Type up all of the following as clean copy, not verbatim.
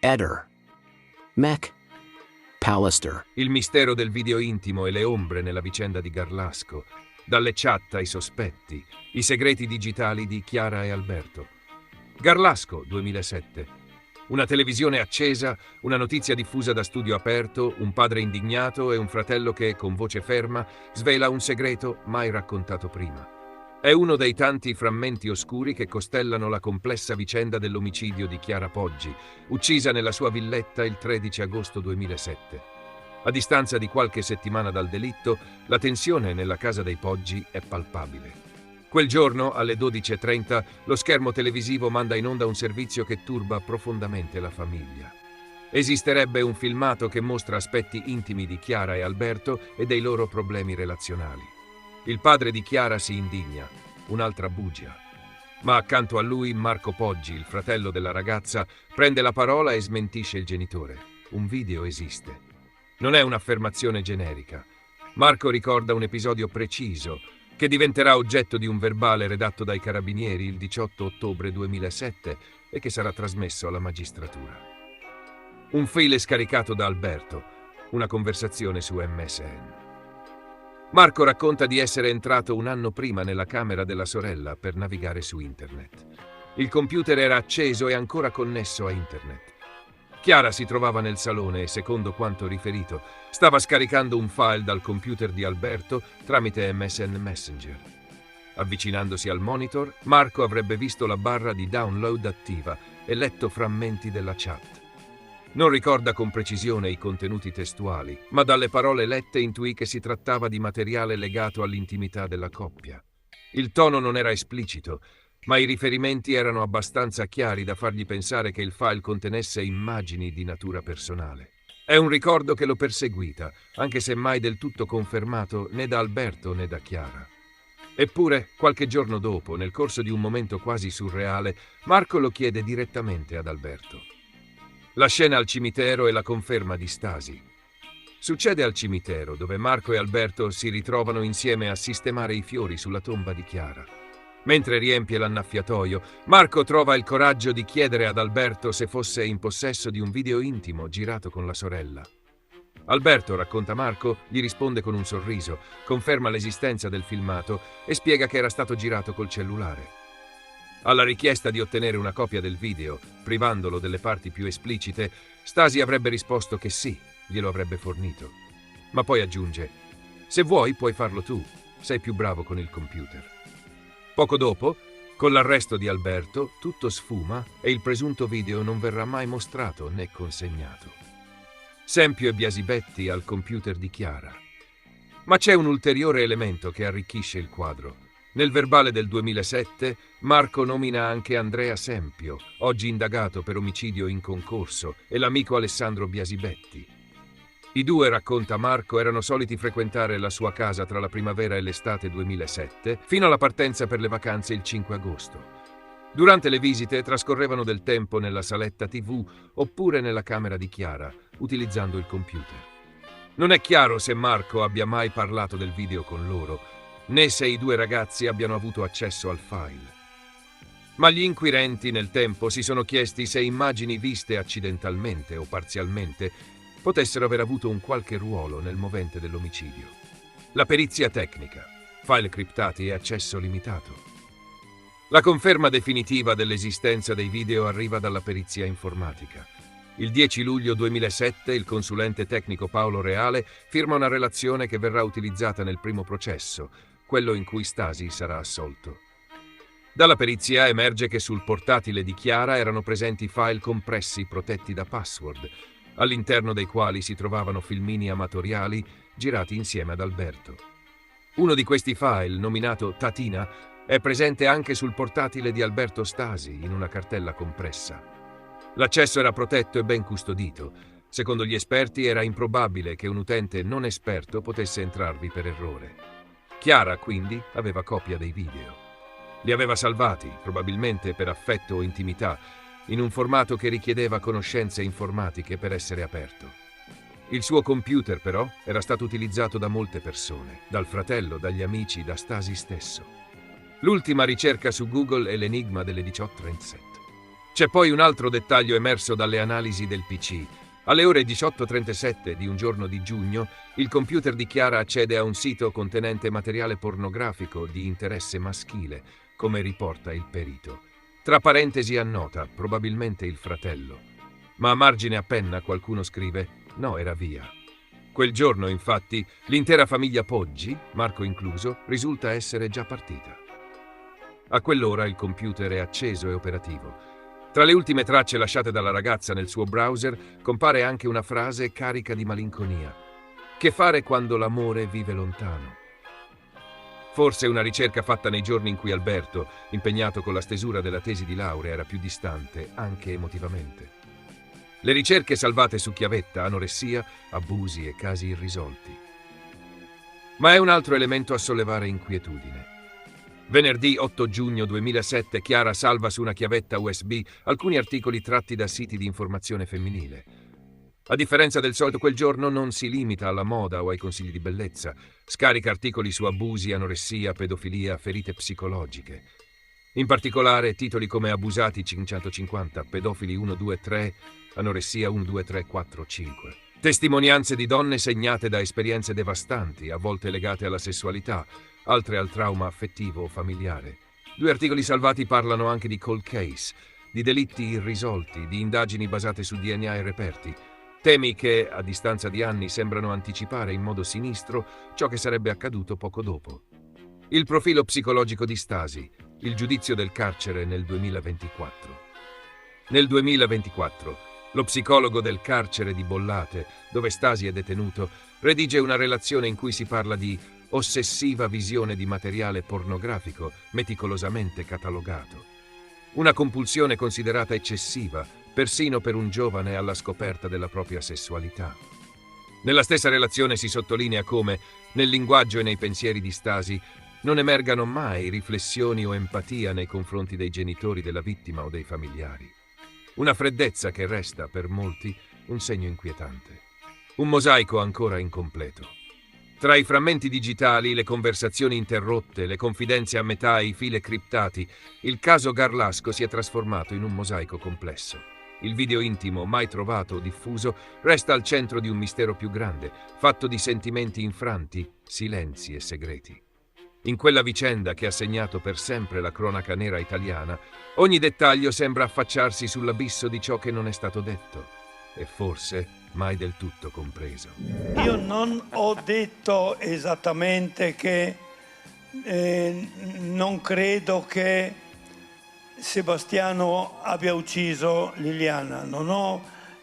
Eder. Mac. Pallister. Il mistero del video intimo e le ombre nella vicenda di Garlasco, dalle chat ai sospetti, i segreti digitali di Chiara e Alberto. Garlasco, 2007. Una televisione accesa, una notizia diffusa da studio aperto, un padre indignato e un fratello che, con voce ferma, svela un segreto mai raccontato prima. È uno dei tanti frammenti oscuri che costellano la complessa vicenda dell'omicidio di Chiara Poggi, uccisa nella sua villetta il 13 agosto 2007. A distanza di qualche settimana dal delitto, la tensione nella casa dei Poggi è palpabile. Quel giorno, alle 12:30, lo schermo televisivo manda in onda un servizio che turba profondamente la famiglia. Esisterebbe un filmato che mostra aspetti intimi di Chiara e Alberto e dei loro problemi relazionali. Il padre di Chiara si indigna, un'altra bugia. Ma accanto a lui Marco Poggi, il fratello della ragazza, prende la parola e smentisce il genitore. Un video esiste. Non è un'affermazione generica. Marco ricorda un episodio preciso, che diventerà oggetto di un verbale redatto dai carabinieri il 18 ottobre 2007 e che sarà trasmesso alla magistratura. Un file scaricato da Alberto, una conversazione su MSN. Marco racconta di essere entrato un anno prima nella camera della sorella per navigare su internet. Il computer era acceso e ancora connesso a internet. Chiara si trovava nel salone e, secondo quanto riferito, stava scaricando un file dal computer di Alberto tramite MSN Messenger. Avvicinandosi al monitor, Marco avrebbe visto la barra di download attiva e letto frammenti della chat. Non ricorda con precisione i contenuti testuali, ma dalle parole lette intuì che si trattava di materiale legato all'intimità della coppia. Il tono non era esplicito, ma i riferimenti erano abbastanza chiari da fargli pensare che il file contenesse immagini di natura personale. È un ricordo che lo perseguita, anche se mai del tutto confermato né da Alberto né da Chiara. Eppure, qualche giorno dopo, nel corso di un momento quasi surreale, Marco lo chiede direttamente ad Alberto. La scena al cimitero è la conferma di Stasi. Succede al cimitero, dove Marco e Alberto si ritrovano insieme a sistemare i fiori sulla tomba di Chiara. Mentre riempie l'annaffiatoio, Marco trova il coraggio di chiedere ad Alberto se fosse in possesso di un video intimo girato con la sorella. Alberto, racconta Marco, gli risponde con un sorriso, conferma l'esistenza del filmato e spiega che era stato girato col cellulare. Alla richiesta di ottenere una copia del video, privandolo delle parti più esplicite, Stasi avrebbe risposto che sì, glielo avrebbe fornito. Ma poi aggiunge: se vuoi puoi farlo tu, sei più bravo con il computer. Poco dopo, con l'arresto di Alberto, tutto sfuma e il presunto video non verrà mai mostrato né consegnato. Sempio e biasibetti al computer di Chiara. Ma c'è un ulteriore elemento che arricchisce il quadro. Nel verbale del 2007, Marco nomina anche Andrea Sempio, oggi indagato per omicidio in concorso, e l'amico Alessandro Biasibetti. I due, racconta Marco, erano soliti frequentare la sua casa tra la primavera e l'estate 2007, fino alla partenza per le vacanze il 5 agosto. Durante le visite trascorrevano del tempo nella saletta TV oppure nella camera di Chiara, utilizzando il computer. Non è chiaro se Marco abbia mai parlato del video con loro, né se i due ragazzi abbiano avuto accesso al file. Ma gli inquirenti nel tempo si sono chiesti se immagini viste accidentalmente o parzialmente potessero aver avuto un qualche ruolo nel movente dell'omicidio. La perizia tecnica, file criptati e accesso limitato. La conferma definitiva dell'esistenza dei video arriva dalla perizia informatica. Il 10 luglio 2007 il consulente tecnico Paolo Reale firma una relazione che verrà utilizzata nel primo processo, quello in cui Stasi sarà assolto. Dalla perizia emerge che sul portatile di Chiara erano presenti file compressi protetti da password, all'interno dei quali si trovavano filmini amatoriali girati insieme ad Alberto. Uno di questi file, nominato Tatina, è presente anche sul portatile di Alberto Stasi, in una cartella compressa. L'accesso era protetto e ben custodito. Secondo gli esperti era improbabile che un utente non esperto potesse entrarvi per errore. Chiara, quindi, aveva copia dei video. Li aveva salvati, probabilmente per affetto o intimità, in un formato che richiedeva conoscenze informatiche per essere aperto. Il suo computer, però, era stato utilizzato da molte persone, dal fratello, dagli amici, da Stasi stesso. L'ultima ricerca su Google è l'enigma delle 18:37. C'è poi un altro dettaglio emerso dalle analisi del PC. Alle ore 18:37 di un giorno di giugno, il computer di Chiara accede a un sito contenente materiale pornografico di interesse maschile, come riporta il perito. Tra parentesi annota, probabilmente il fratello. Ma a margine a penna qualcuno scrive: no, era via. Quel giorno, infatti, l'intera famiglia Poggi, Marco incluso, risulta essere già partita. A quell'ora il computer è acceso e operativo. Tra le ultime tracce lasciate dalla ragazza nel suo browser compare anche una frase carica di malinconia. Che fare quando l'amore vive lontano? Forse una ricerca fatta nei giorni in cui Alberto, impegnato con la stesura della tesi di laurea, era più distante, anche emotivamente. Le ricerche salvate su chiavetta, anoressia, abusi e casi irrisolti. Ma è un altro elemento a sollevare inquietudine. Venerdì 8 giugno 2007 Chiara salva su una chiavetta USB alcuni articoli tratti da siti di informazione femminile. A differenza del solito, quel giorno non si limita alla moda o ai consigli di bellezza. Scarica articoli su abusi, anoressia, pedofilia, ferite psicologiche. In particolare titoli come Abusati 550, Pedofili 1, 2, 3, Anoressia 1, 2, 3, 4, 5. Testimonianze di donne segnate da esperienze devastanti, a volte legate alla sessualità, altre al trauma affettivo o familiare. 2 articoli salvati parlano anche di cold case, di delitti irrisolti, di indagini basate su DNA e reperti, temi che, a distanza di anni, sembrano anticipare in modo sinistro ciò che sarebbe accaduto poco dopo. Il profilo psicologico di Stasi, il giudizio del carcere nel 2024. Nel 2024, lo psicologo del carcere di Bollate, dove Stasi è detenuto, redige una relazione in cui si parla di ossessiva visione di materiale pornografico meticolosamente catalogato. Una compulsione considerata eccessiva, persino per un giovane alla scoperta della propria sessualità. Nella stessa relazione si sottolinea come, nel linguaggio e nei pensieri di Stasi, non emergano mai riflessioni o empatia nei confronti dei genitori della vittima o dei familiari. Una freddezza che resta, per molti, un segno inquietante. Un mosaico ancora incompleto. Tra i frammenti digitali, le conversazioni interrotte, le confidenze a metà e i fili criptati, il caso Garlasco si è trasformato in un mosaico complesso. Il video intimo, mai trovato o diffuso, resta al centro di un mistero più grande, fatto di sentimenti infranti, silenzi e segreti. In quella vicenda che ha segnato per sempre la cronaca nera italiana, ogni dettaglio sembra affacciarsi sull'abisso di ciò che non è stato detto, e forse mai del tutto compreso. Io non ho detto esattamente che non credo che Sebastiano abbia ucciso Liliana.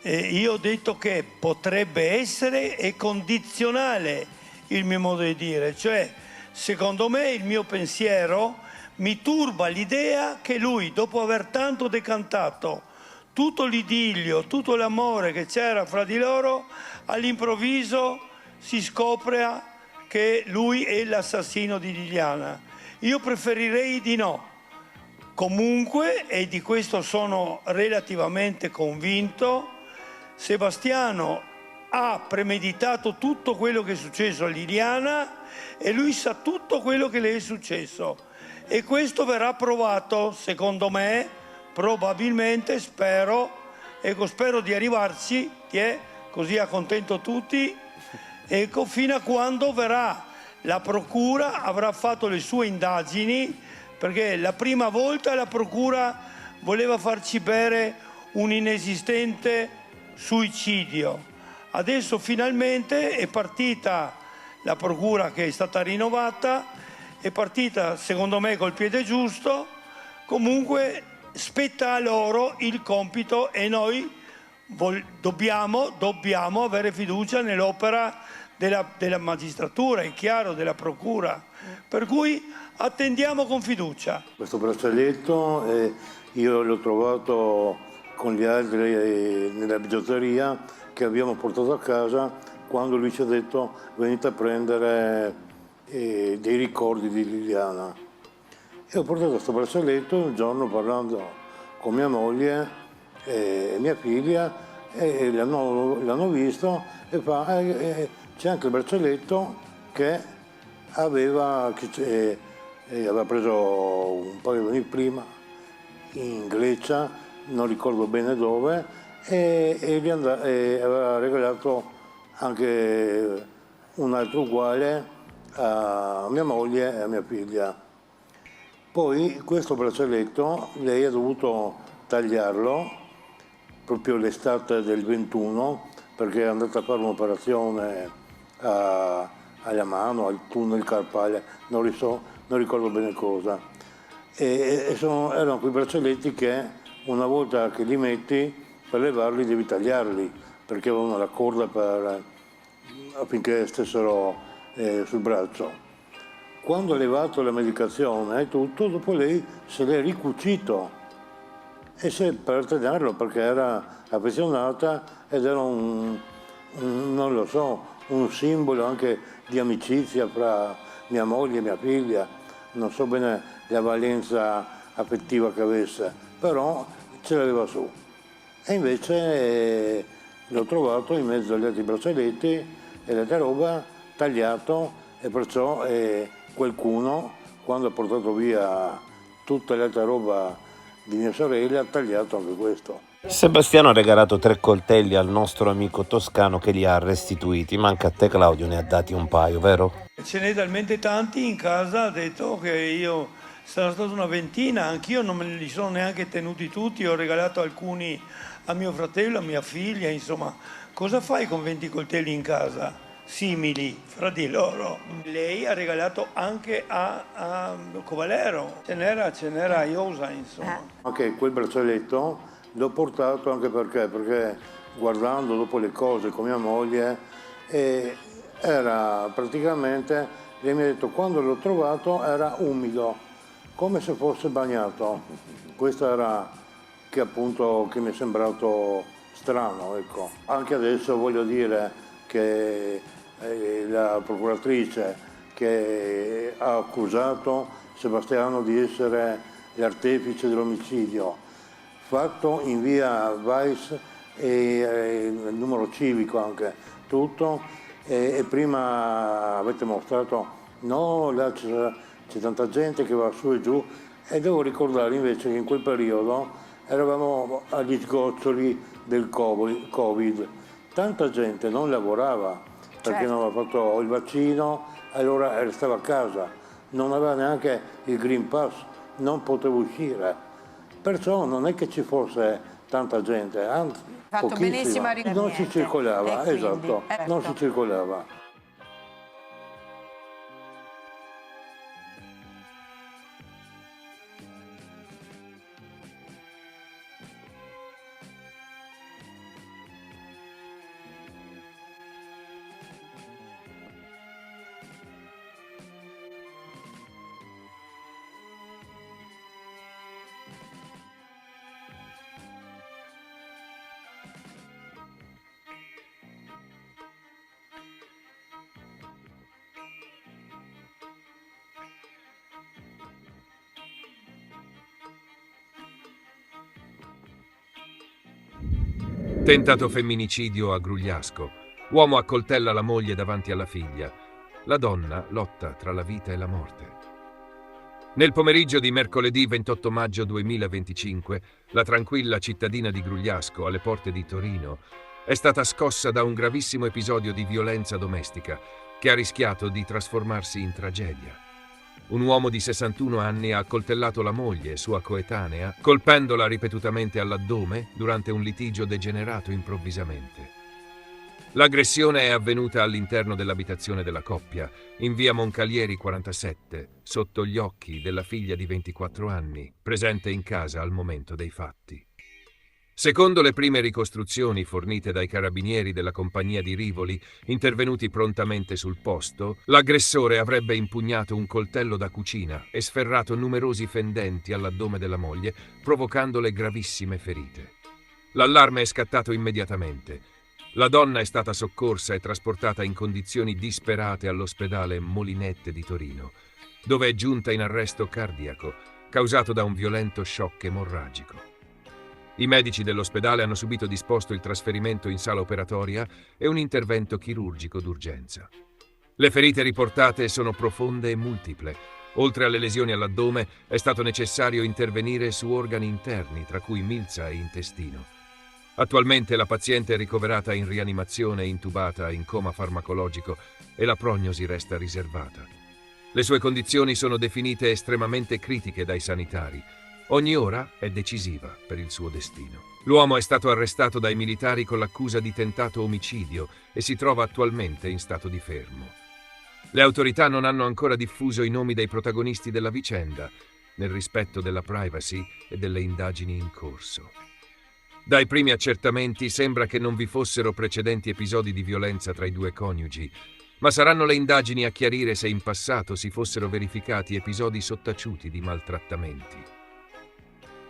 Io ho detto che potrebbe essere e condizionale il mio modo di dire, cioè secondo me il mio pensiero mi turba l'idea che lui, dopo aver tanto decantato tutto l'idillio, tutto l'amore che c'era fra di loro, all'improvviso si scopre che lui è l'assassino di Liliana. Io preferirei di no. Comunque, e di questo sono relativamente convinto, Sebastiano ha premeditato tutto quello che è successo a Liliana e lui sa tutto quello che le è successo. E questo verrà provato, secondo me, probabilmente, spero di arrivarci, così accontento tutti, ecco, fino a quando verrà la procura, avrà fatto le sue indagini, perché la prima volta la procura voleva farci bere un inesistente suicidio. Adesso finalmente è partita la procura, che è stata rinnovata, è partita secondo me col piede giusto. Comunque spetta a loro il compito e noi dobbiamo avere fiducia nell'opera della magistratura, è chiaro, della procura. Per cui attendiamo con fiducia. Questo braccialetto io l'ho trovato con gli altri nella bigiotteria che abbiamo portato a casa quando lui ci ha detto venite a prendere dei ricordi di Liliana. E ho portato questo braccialetto un giorno parlando con mia moglie e mia figlia e l'hanno visto e fa c'è anche il braccialetto che aveva preso un paio di anni prima in Grecia non ricordo bene dove, e aveva regalato anche un altro uguale a mia moglie e a mia figlia. Poi questo braccialetto lei ha dovuto tagliarlo proprio l'estate del 21, perché è andata a fare un'operazione alla mano, al tunnel carpale, non ricordo bene cosa. Erano quei braccialetti che una volta che li metti, per levarli devi tagliarli, perché avevano la corda affinché stessero sul braccio. Quando ha levato la medicazione e tutto, dopo lei se l'è ricucito per tenerlo, perché era affezionata ed era non lo so, un simbolo anche di amicizia fra mia moglie e mia figlia. Non so bene la valenza affettiva che avesse, però ce l'aveva su. E invece l'ho trovato in mezzo agli altri braccialetti e l'altra roba tagliato, e perciò qualcuno, quando ha portato via tutta l'altra roba di mia sorella, ha tagliato anche questo. Sebastiano ha regalato 3 coltelli al nostro amico toscano che li ha restituiti, ma anche a te, Claudio, ne ha dati un paio, vero? Ce n'è talmente tanti in casa, ha detto che io sarà stata una ventina, anch'io non me li sono neanche tenuti tutti, ho regalato alcuni a mio fratello, a mia figlia, insomma. Cosa fai con 20 coltelli in casa? Simili fra di loro. Lei ha regalato anche a Covalero, ce n'era iosa, insomma. Anche quel braccialetto l'ho portato anche perché guardando dopo le cose con mia moglie, era praticamente, lei mi ha detto, quando l'ho trovato era umido, come se fosse bagnato. Questo era che mi è sembrato strano, ecco. Anche adesso voglio dire che la procuratrice che ha accusato Sebastiano di essere l'artefice dell'omicidio fatto in via Weiss e il numero civico anche, tutto, e prima avete mostrato, no, là c'è tanta gente che va su e giù, e devo ricordare invece che in quel periodo eravamo agli sgoccioli del Covid, tanta gente non lavorava perché non aveva fatto il vaccino, allora restava a casa, non aveva neanche il Green Pass, non poteva uscire, perciò non è che ci fosse tanta gente, anzi Fatto benissimo a pochissima, non si circolava, quindi, esatto, non si circolava. Tentato femminicidio a Grugliasco. Uomo accoltella la moglie davanti alla figlia. La donna lotta tra la vita e la morte. Nel pomeriggio di mercoledì 28 maggio 2025, la tranquilla cittadina di Grugliasco, alle porte di Torino, è stata scossa da un gravissimo episodio di violenza domestica che ha rischiato di trasformarsi in tragedia. Un uomo di 61 anni ha accoltellato la moglie, sua coetanea, colpendola ripetutamente all'addome durante un litigio degenerato improvvisamente. L'aggressione è avvenuta all'interno dell'abitazione della coppia, in via Moncalieri 47, sotto gli occhi della figlia di 24 anni, presente in casa al momento dei fatti. Secondo le prime ricostruzioni fornite dai carabinieri della compagnia di Rivoli, intervenuti prontamente sul posto, l'aggressore avrebbe impugnato un coltello da cucina e sferrato numerosi fendenti all'addome della moglie, provocandole gravissime ferite. L'allarme è scattato immediatamente. La donna è stata soccorsa e trasportata in condizioni disperate all'ospedale Molinette di Torino, dove è giunta in arresto cardiaco, causato da un violento shock emorragico. I medici dell'ospedale hanno subito disposto il trasferimento in sala operatoria e un intervento chirurgico d'urgenza. Le ferite riportate sono profonde e multiple, Oltre alle lesioni all'addome, è stato necessario intervenire su organi interni, tra cui milza e intestino. Attualmente la paziente è ricoverata in rianimazione, intubata, in coma farmacologico e la prognosi resta riservata. Le sue condizioni sono definite estremamente critiche dai sanitari. Ogni ora è decisiva per il suo destino. L'uomo è stato arrestato dai militari con l'accusa di tentato omicidio e si trova attualmente in stato di fermo. Le autorità non hanno ancora diffuso i nomi dei protagonisti della vicenda, nel rispetto della privacy e delle indagini in corso. Dai primi accertamenti sembra che non vi fossero precedenti episodi di violenza tra i due coniugi, ma saranno le indagini a chiarire se in passato si fossero verificati episodi sottaciuti di maltrattamenti.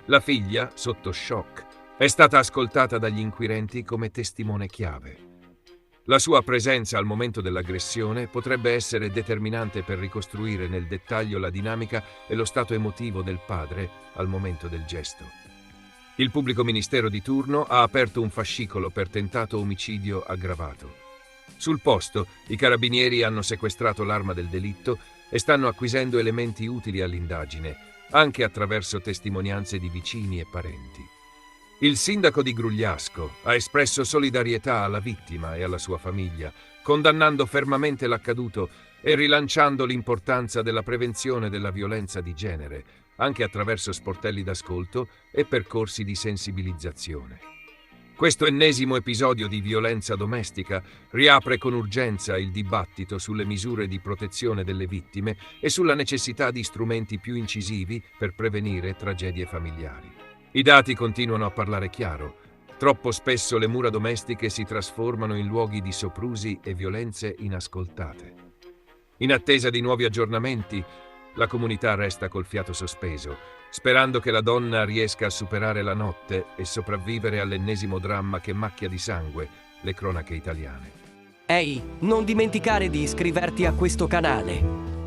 La figlia, sotto shock, è stata ascoltata dagli inquirenti come testimone chiave. La sua presenza al momento dell'aggressione potrebbe essere determinante per ricostruire nel dettaglio la dinamica e lo stato emotivo del padre al momento del gesto. Il pubblico ministero di turno ha aperto un fascicolo per tentato omicidio aggravato. Sul posto, i carabinieri hanno sequestrato l'arma del delitto e stanno acquisendo elementi utili all'indagine, anche attraverso testimonianze di vicini e parenti. Il sindaco di Grugliasco ha espresso solidarietà alla vittima e alla sua famiglia, condannando fermamente l'accaduto e rilanciando l'importanza della prevenzione della violenza di genere, anche attraverso sportelli d'ascolto e percorsi di sensibilizzazione. Questo ennesimo episodio di violenza domestica riapre con urgenza il dibattito sulle misure di protezione delle vittime e sulla necessità di strumenti più incisivi per prevenire tragedie familiari. I dati continuano a parlare chiaro. Troppo spesso le mura domestiche si trasformano in luoghi di soprusi e violenze inascoltate. In attesa di nuovi aggiornamenti, la comunità resta col fiato sospeso, sperando che la donna riesca a superare la notte e sopravvivere all'ennesimo dramma che macchia di sangue le cronache italiane. Ehi, non dimenticare di iscriverti a questo canale.